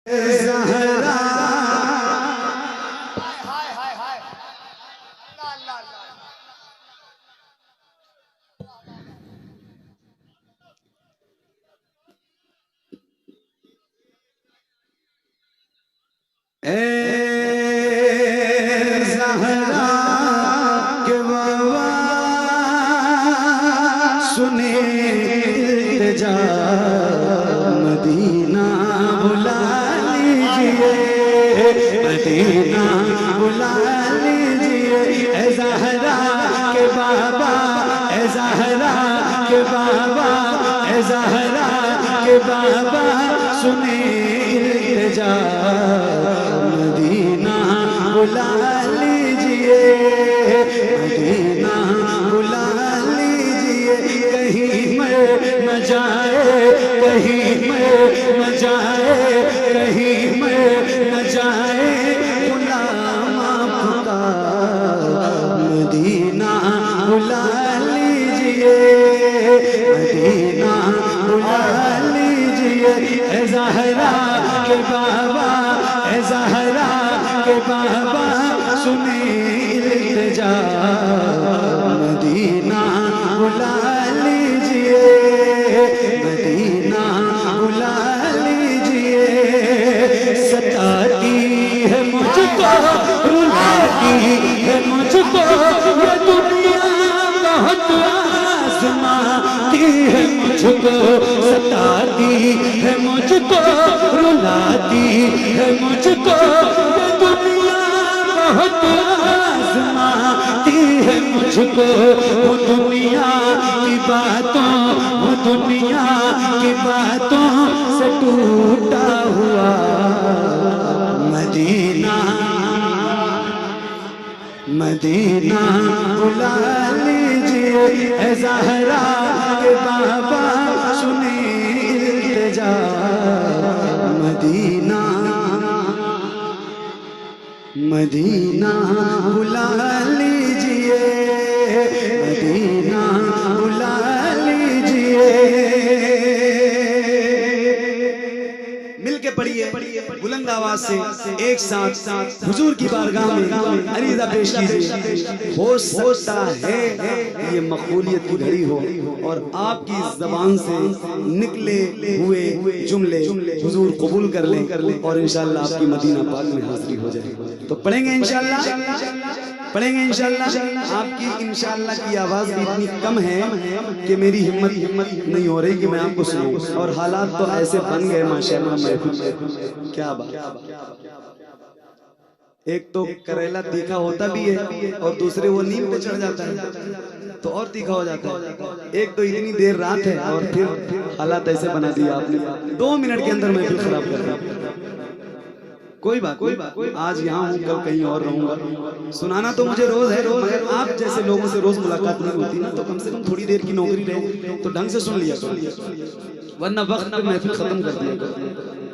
ज़हरा हाय हाय हाय ला ला ला ज़हरा के बाबा सुने जा मदीना बुला लीजिए, मदीना बुला लीजिए। ए ज़हरा के बाबा, ए ज़हरा के बाबा, ए ज़हरा के बाबा सुने जा मदीना बुला लीजिए, मदीना बुला लीजिए। कहीं मर न जाए, कहीं मर न जाए, कहीं मर न जाए गुलामा पुकार। मदीना बुला लीजिए, मदीना बुला लीजिए। ए ज़हरा के बाबा, ए ज़हरा के बाबा सुने इल्तिजा। मदीना बुला लीजिए, मदीना बुला लीजिए। सताती है मुझको, रुलाती है मुझको ये दुनिया, बहुत आज़माती है मुझको। सताती है मुझको, रुलाती है मुझको ये दुनिया, बहुत आज़माती है मुझको। वो दुनिया की बातों, वो दुनिया की बातों से टूटा हुआ मदीना, मदीना बुला लीजिए। ए ज़हरा के बाबा सुने इल्तिजा। मदीना, मदीना बुला लीजिए, मदीना बुला लीजिए। मिलके पढ़िए बुलंद आवाज से एक साथ हुजूर की बारगाह में अरीज़ा पेश कीजिए। हो सकता है ये मकबूलियत की घड़ी हो और आपकी जबान से निकले हुए जुमले हुजूर कबूल कर लें और इंशाअल्लाह आपकी मदीना पाक में हाजिरी हो जाए। तो पढ़ेंगे इंशाअल्लाह, पढ़ेंगे इंशाअल्लाह। आपकी इंशाअल्लाह की आवाज़ भी इतनी कम है कि मेरी हिम्मत नहीं हो रही कि मैं आपको सुनाऊं, और हालात तो ऐसे बन गए माशाअल्लाह। क्या बात, एक तो करेला तीखा होता भी है और दूसरे वो नीम पे चढ़ जाता है तो और तीखा हो जाता है। एक तो इतनी देर रात है और फिर हालात ऐसे बना दिया आपने, 2 मिनट के अंदर महफिल खराब कर दिया। कोई बात, आज यहाँ हूँ, कल कहीं और रहूंगा। सुनाना तो मुझे रोज है, मगर आप जैसे लोगों से रोज मुलाकात नहीं होती ना, तो कम से कम थोड़ी देर की नौकरी रहे तो ढंग से सुन लिया, वरना वक्त पे महफिल खत्म कर दिया।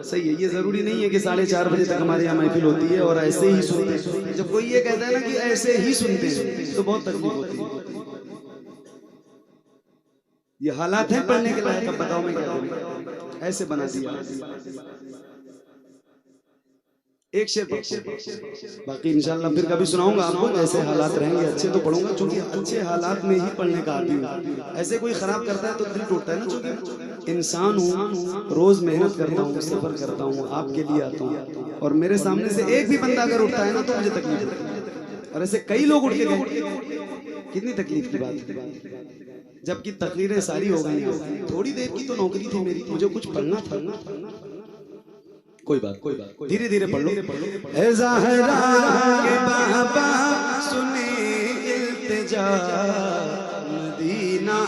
सही है, ये जरूरी नहीं है कि 4:30 बजे तक हमारे यहाँ महफिल होती है और ऐसे ही सुनते हैं। जब कोई ये कहता है ना कि ऐसे ही सुनते हैं तो बहुत तकलीफ होती है। ये हालात हैं पढ़ने के लायक, अब बताओ मैं क्या करूं, ऐसे बना दिया। एक शेर बाकी इंशाल्लाह फिर कभी सुनाऊंगा आपको। जैसे हालात रहेंगे अच्छे तो पढ़ूंगा, क्योंकि अच्छे हालात में ही पढ़ने का आदी हूँ। ऐसे कोई खराब करता है तो दिल टूटता है ना, क्योंकि इंसान हूँ, रोज मेहनत करता हूँ, सफर करता हूँ, आपके लिए आता हूँ, और मेरे सामने से एक भी बंदा अगर उठता है ना तो मुझे तकलीफ होती है। और ऐसे कई लोग उठ के गए, कितनी तकलीफ की बात है। जबकि तकरीरें सारी हो गई, थोड़ी देर की तो नौकरी थी मेरी, मुझे कुछ पढ़ना था। कोई बात, धीरे धीरे पढ़ लो। ए ज़हरा के बाबा सुने इल्तिजा। मदीना,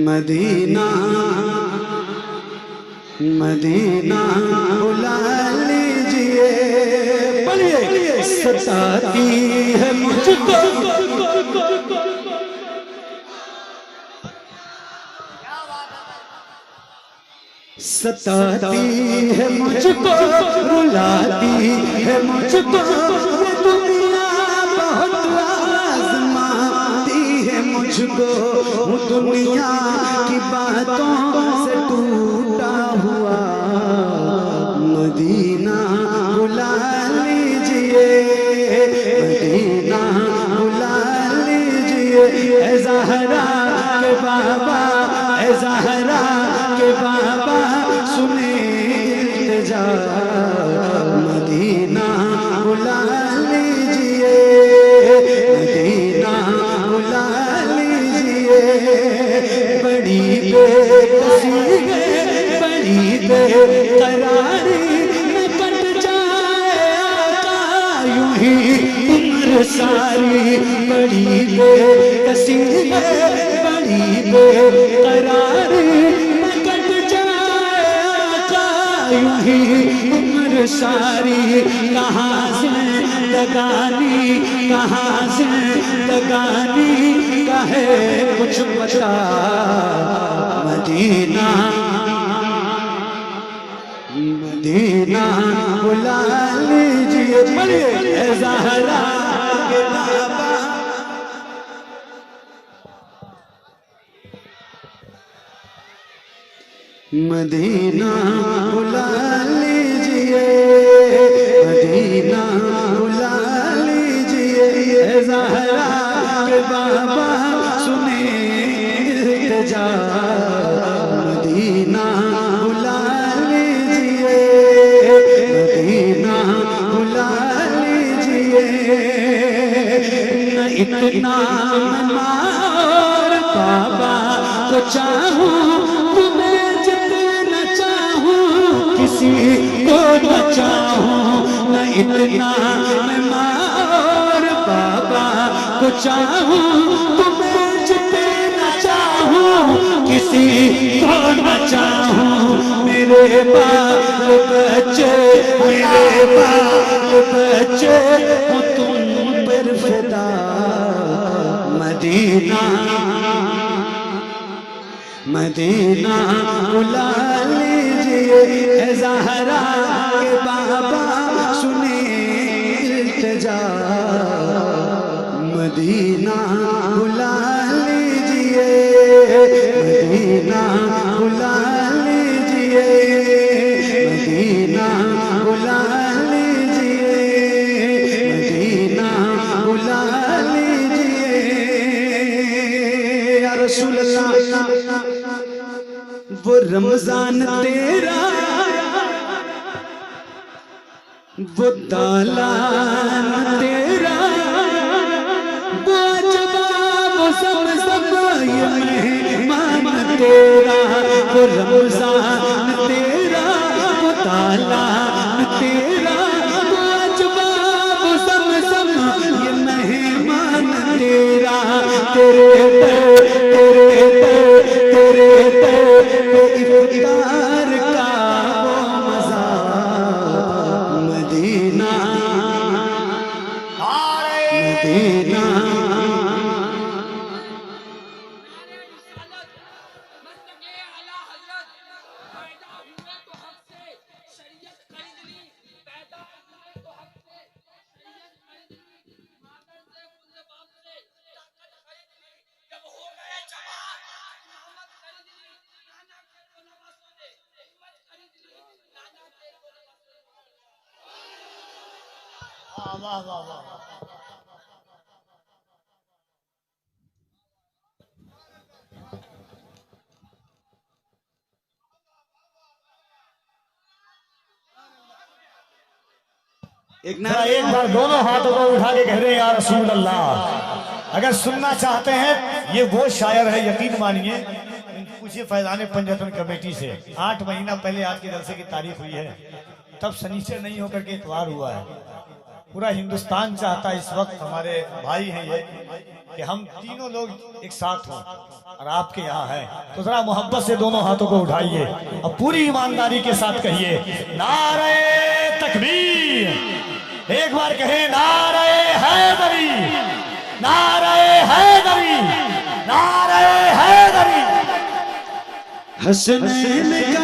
मदीना, मदीना बुला लीजिए। पढ़िए। सताती है मुझको, सताती है मुझको, रुलाती है मुझको ये दुनिया, बहुत आज़माती है मुझको। दुनिया की बातों से टूटा हुआ मदीना बुला लीजिए, मदीना बुला लीजिए। बड़ी बेकसी है, बड़ी बेकरारी में कट जाए आका यूं ही उम्र सारी। बड़ी बेकसी है, बड़ी बेकरारी में कट जाए आका यूं ही उम्र सारी। कहाँ से लगानी, कहाँ से लगानी कहे कुछ बता। मदीना मदीना बुला लीजिए, बोलिए ज़हरा के बाबा। मदीना बुला लीजिए, मदीना बुला लीजिए। ज़हरा के बाबा सुने इल्तिजा, मदीना बुला लीजिए, मदीना बुला लीजिए। न इतना मार बाबा को चाहूं, तुम्हें जितना चाहूं किसी को न चाहूं। न इतना मार बाबा को चाहूं, तुम्हें जितना चाहूं किसी को न चाहूं। मेरे बाल बच्चे, मेरे बाल बच्चे हो तुम पर फिदा। मदीना मदीना बुला लीजिए। ज़हरा के बाबा सुने इल्तिजा, मदीना बुला लीजिए, मदीना बुला लीजिए, मदीना बुला लीजिए, मदीना बुला लीजिए। या रसूल अल्लाह वो रमजान तेरा, वो दालान तेरा, वो जवाब सब सब ये मेहमान तेरा। वो रमजान तेरा, वो दालान तेरा, वो जवाब सब सब ये मेहमान तेरा। तेरे इफ्तार का वो मजा। मदीना मदीना वाह वाह वाह। एक बार दोनों हाथों को उठा के कह रहे हैं या रसूल अल्लाह। अगर सुनना चाहते हैं, ये वो शायर है, यकीन मानिए। पूछिए फैजान पंजतन कमेटी से, 8 महीना पहले आज के जलसे की तारीख हुई है, तब शनिचर नहीं होकर के इतवार हुआ है। पूरा हिंदुस्तान चाहता है इस वक्त, हमारे भाई हैं ये, कि हम तीनों लोग एक साथ हों, और आपके यहाँ है तो जरा मोहब्बत से दोनों हाथों को उठाइए और पूरी ईमानदारी के साथ कहिए नारे तकबीर। एक बार कहें नारे हैदरी, नारे हैदरी, नारे हैदरी। हसनैन का